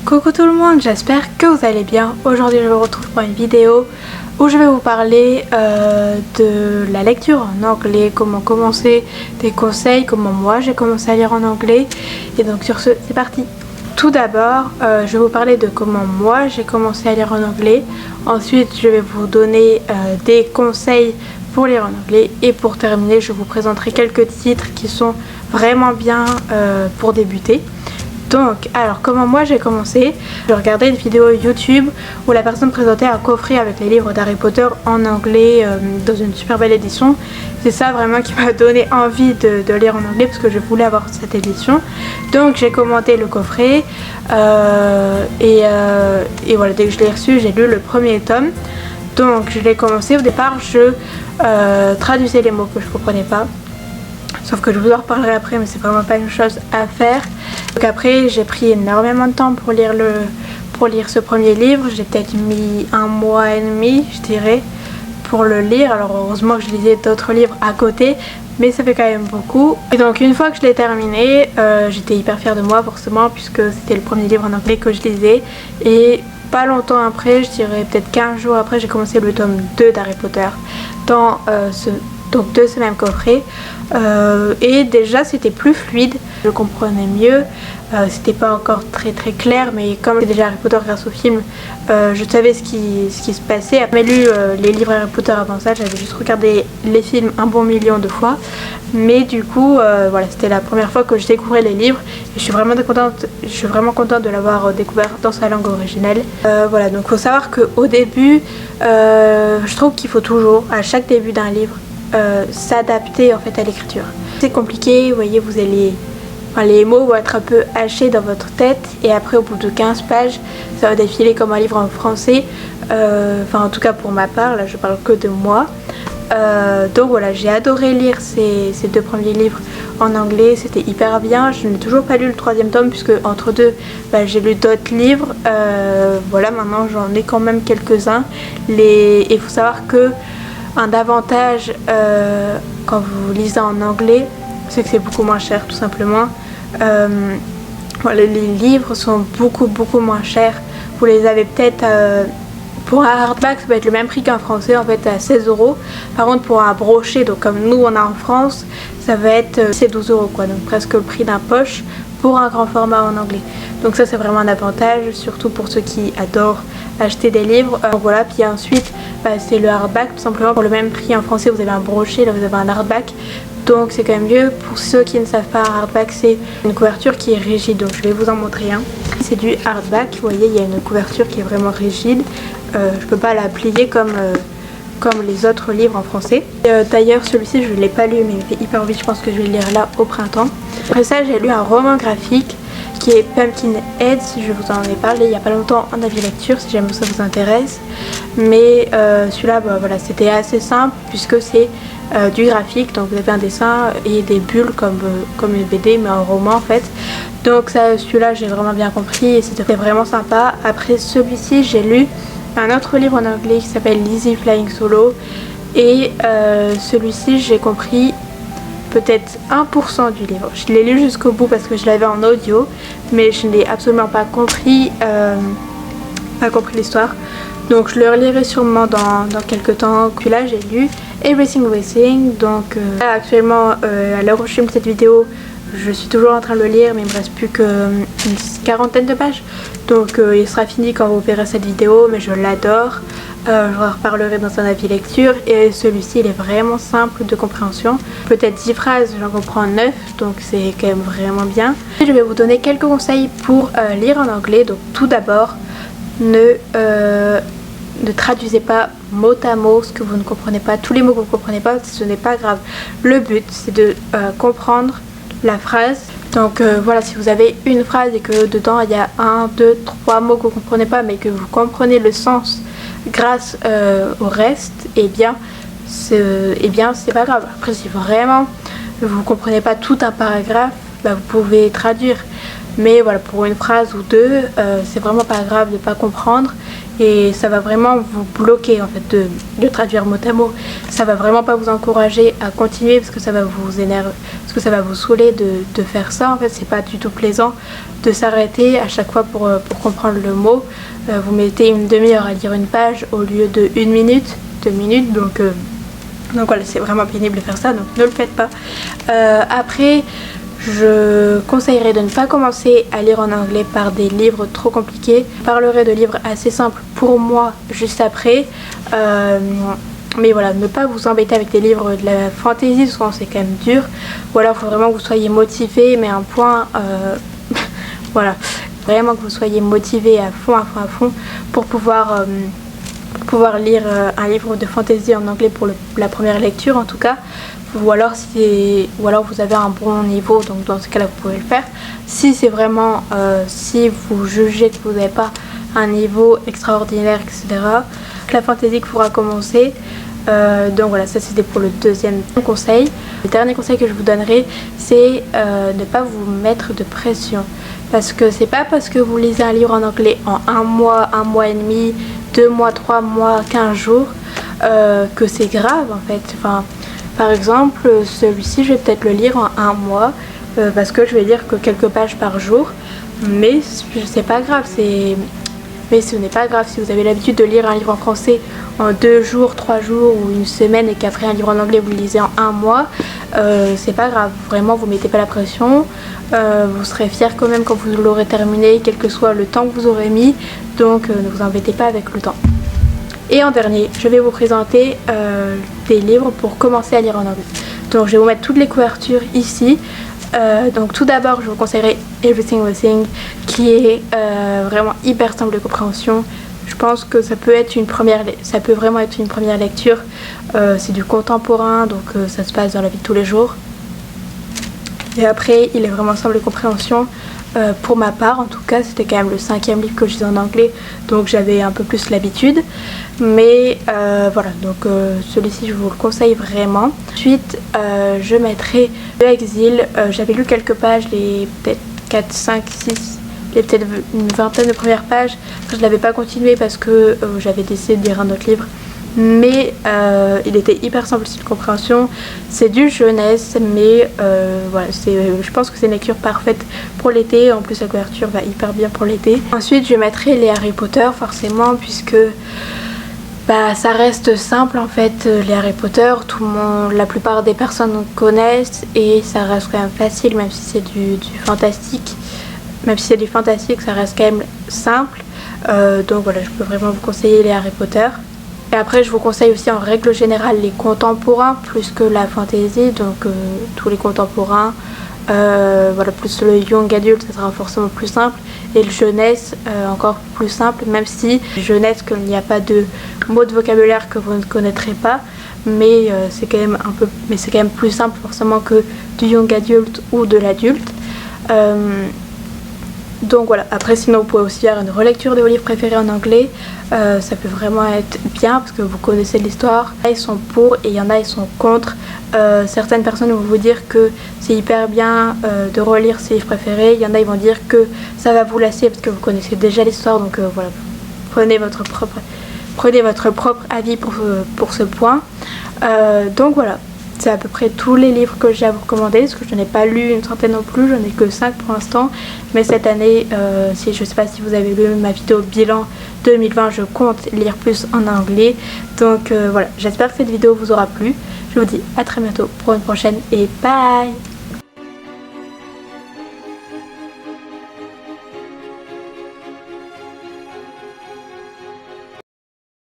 Coucou tout le monde, j'espère que vous allez bien. Aujourd'hui je vous retrouve pour une vidéo où je vais vous parler de la lecture en anglais, comment commencer, des conseils, comment moi j'ai commencé à lire en anglais. Et donc sur ce, c'est parti. Tout d'abord, je vais vous parler de comment moi j'ai commencé à lire en anglais. Ensuite, je vais vous donner des conseils pour lire en anglais. Et pour terminer, je vous présenterai quelques titres qui sont vraiment bien pour débuter. Donc, alors comment moi j'ai commencé? Je regardais une vidéo YouTube où la personne présentait un coffret avec les livres d'Harry Potter en anglais dans une super belle édition. C'est ça vraiment qui m'a donné envie de lire en anglais parce que je voulais avoir cette édition. Donc j'ai commandé le coffret et voilà, dès que je l'ai reçu, j'ai lu le premier tome. Donc je l'ai commencé. Au départ, je traduisais les mots que je comprenais pas. Sauf que je vous en reparlerai après, mais c'est vraiment pas une chose à faire. Donc après, j'ai pris énormément de temps pour lire ce premier livre. J'ai peut-être mis 1 mois et demi, je dirais, pour le lire. Alors heureusement que je lisais d'autres livres à côté, mais ça fait quand même beaucoup. Et donc une fois que je l'ai terminé, j'étais hyper fière de moi forcément, puisque c'était le premier livre en anglais que je lisais. Et pas longtemps après, je dirais peut-être 15 jours après, j'ai commencé le tome 2 d'Harry Potter dans donc de ce même coffret et déjà c'était plus fluide, je comprenais mieux, c'était pas encore très clair, mais comme j'ai déjà Harry Potter grâce au film, je savais ce qui se passait. J'avais lu les livres Harry Potter avant ça, j'avais juste regardé les films un bon million de fois, mais du coup voilà, c'était la première fois que je découvrais les livres et je suis vraiment contente de l'avoir découvert dans sa langue originelle. Voilà, donc il faut savoir qu'au début, je trouve qu'il faut toujours, à chaque début d'un livre, s'adapter en fait à l'écriture. C'est compliqué, vous voyez, les mots vont être un peu hachés dans votre tête et après au bout de 15 pages ça va défiler comme un livre en français, enfin en tout cas pour ma part, là je parle que de moi. Donc voilà, j'ai adoré lire ces 2 premiers livres en anglais, c'était hyper bien. Je n'ai toujours pas lu le 3e tome puisque entre deux j'ai lu d'autres livres. Voilà, maintenant j'en ai quand même quelques-uns. Et il faut savoir que un avantage quand vous lisez en anglais, c'est que c'est beaucoup moins cher tout simplement. Les livres sont beaucoup moins chers. Vous les avez peut-être pour un hardback, ça peut être le même prix qu'un français en fait, à 16 €. Par contre pour un brochet, donc comme nous on a en France, ça va être c'est 12 € quoi, donc presque le prix d'un poche pour un grand format en anglais. Donc ça c'est vraiment un avantage, surtout pour ceux qui adorent acheter des livres. Donc voilà, puis ensuite c'est le hardback, tout simplement pour le même prix en français vous avez un brochet, là vous avez un hardback. Donc c'est quand même mieux. Pour ceux qui ne savent pas, un hardback c'est une couverture qui est rigide, donc je vais vous en montrer un. C'est du hardback, vous voyez il y a une couverture qui est vraiment rigide, je peux pas la plier comme les autres livres en français. D'ailleurs celui-ci je ne l'ai pas lu mais il me fait hyper envie, je pense que je vais le lire là au printemps. Après ça j'ai lu un roman graphique qui est Pumpkinhead, je vous en ai parlé il n'y a pas longtemps en avis lecture si jamais ça vous intéresse. Mais celui-là voilà, c'était assez simple puisque c'est du graphique, donc vous avez un dessin et des bulles comme une BD mais un roman en fait. Donc celui-là j'ai vraiment bien compris et c'était vraiment sympa. Après celui-ci j'ai lu un autre livre en anglais qui s'appelle Lizzie Flying Solo et celui-ci j'ai compris peut-être 1% du livre. Je l'ai lu jusqu'au bout parce que je l'avais en audio, mais je n'ai absolument pas compris l'histoire. Donc je le relirai sûrement dans quelques temps. Puis là j'ai lu Everything Everything. Donc là, actuellement à l'heure où je filme cette vidéo, je suis toujours en train de le lire, mais il me reste plus qu'une 40aine de pages. Donc il sera fini quand vous verrez cette vidéo, mais je l'adore. Je en reparlerai dans un avis lecture et celui-ci il est vraiment simple de compréhension. Peut-être 10 phrases, j'en comprends 9, donc c'est quand même vraiment bien. Je vais vous donner quelques conseils pour lire en anglais. Donc tout d'abord, ne traduisez pas mot à mot ce que vous ne comprenez pas. Tous les mots que vous ne comprenez pas, ce n'est pas grave. Le but c'est de comprendre la phrase. Donc voilà, si vous avez une phrase et que dedans il y a 1, 2, 3 mots que vous ne comprenez pas mais que vous comprenez le sens grâce au reste, et bien c'est pas grave. Après si vraiment vous ne comprenez pas tout un paragraphe, vous pouvez traduire. Mais voilà, pour une phrase ou deux, c'est vraiment pas grave de ne pas comprendre et ça va vraiment vous bloquer en fait de traduire mot à mot. Ça va vraiment pas vous encourager à continuer parce que ça va vous énerver, parce que ça va vous saouler de faire ça. En fait, c'est pas du tout plaisant de s'arrêter à chaque fois pour comprendre le mot. Vous mettez une demi-heure à lire une page au lieu de 1 minute, 2 minutes, donc voilà, c'est vraiment pénible de faire ça, donc ne le faites pas. Après, je conseillerais de ne pas commencer à lire en anglais par des livres trop compliqués. Je parlerai de livres assez simples pour moi juste après. Mais voilà, ne pas vous embêter avec des livres de la fantasy, souvent c'est quand même dur. Ou alors il faut vraiment que vous soyez motivé, mais un point... voilà, vraiment que vous soyez motivé à fond pour pouvoir lire un livre de fantasy en anglais pour la première lecture en tout cas. Ou alors vous avez un bon niveau, donc dans ce cas là vous pouvez le faire. Si c'est vraiment si vous jugez que vous n'avez pas un niveau extraordinaire, etc., la fantasy pourra commencer. Donc voilà, ça c'était pour le deuxième conseil. Le dernier conseil que je vous donnerai, c'est ne pas vous mettre de pression, parce que c'est pas parce que vous lisez un livre en anglais en 1 mois, 1 mois et demi, 2 mois, 3 mois, 15 jours que c'est grave en fait. Enfin, par exemple, celui-ci je vais peut-être le lire en 1 mois parce que je vais lire que quelques pages par jour, mais c'est pas grave. Mais ce n'est pas grave si vous avez l'habitude de lire un livre en français en 2 jours, 3 jours ou une semaine, et qu'après un livre en anglais vous le lisez en 1 mois, c'est pas grave, vraiment vous mettez pas la pression, vous serez fier quand même quand vous l'aurez terminé, quel que soit le temps que vous aurez mis, donc ne vous embêtez pas avec le temps. Et en dernier, je vais vous présenter des livres pour commencer à lire en anglais. Donc je vais vous mettre toutes les couvertures ici. Donc tout d'abord je vous conseillerais Every Single Thing, qui est vraiment hyper simple de compréhension. Je pense que ça peut vraiment être une première lecture. C'est du contemporain, donc ça se passe dans la vie de tous les jours. Et après il est vraiment simple de compréhension. Pour ma part en tout cas, c'était quand même le 5e livre que je lisais en anglais, donc j'avais un peu plus l'habitude, mais voilà, donc celui-ci je vous le conseille vraiment. Ensuite je mettrai Le Exil. J'avais lu quelques pages, les peut-être 4, 5, 6, les peut-être une vingtaine de premières pages. Je ne l'avais pas continué parce que j'avais décidé de lire un autre livre, mais il était hyper simple aussi de compréhension. C'est du jeunesse, mais voilà, je pense que c'est une lecture parfaite pour l'été. En plus la couverture va hyper bien pour l'été. Ensuite je mettrai les Harry Potter forcément, puisque ça reste simple en fait. Les Harry Potter, la plupart des personnes connaissent, et ça reste quand même facile, même si c'est du fantastique. Même si c'est du fantastique, ça reste quand même simple. Donc voilà, je peux vraiment vous conseiller les Harry Potter. Et après je vous conseille aussi en règle générale les contemporains plus que la fantasy, donc tous les contemporains, voilà, plus le young adult, ça sera forcément plus simple, et le jeunesse encore plus simple, même si jeunesse qu'il n'y a pas de mots de vocabulaire que vous ne connaîtrez pas, mais c'est quand même plus simple forcément que du young adult ou de l'adulte. Donc voilà, après sinon vous pouvez aussi faire une relecture de vos livres préférés en anglais. Ça peut vraiment être bien parce que vous connaissez l'histoire. Ils sont pour et il y en a ils sont contre. Certaines personnes vont vous dire que c'est hyper bien de relire ses livres préférés. Il y en a ils vont dire que ça va vous lasser parce que vous connaissez déjà l'histoire. Donc voilà, prenez votre propre avis pour ce point. Donc voilà. C'est à peu près tous les livres que j'ai à vous recommander, parce que je n'en ai pas lu une centaine non plus, j'en ai que 5 pour l'instant. Mais cette année, je ne sais pas si vous avez lu ma vidéo bilan 2020, je compte lire plus en anglais. Donc voilà, j'espère que cette vidéo vous aura plu. Je vous dis à très bientôt pour une prochaine et bye!